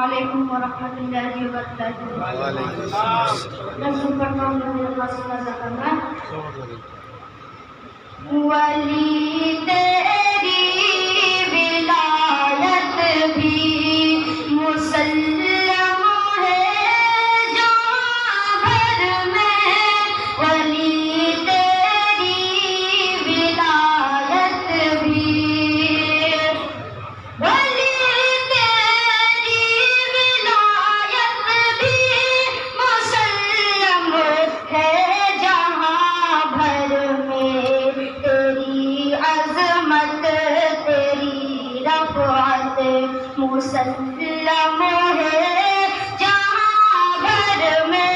علیکم ورحمۃ اللہ وبرکاتہ۔ وعلیکم السلام۔ رسول پڑھتا ہوں میرے اللہ سے نظر کرنا۔ ولی تیری ولایت بھی مسلم ہے جہاں بھر میں، ولی تیری ولایت بھی، ولی تیری ولایت بھی مسلم ہے جہاں بھر میں، تیری عظمت تیری رفعت مسلم ہے جہاں بھر میں۔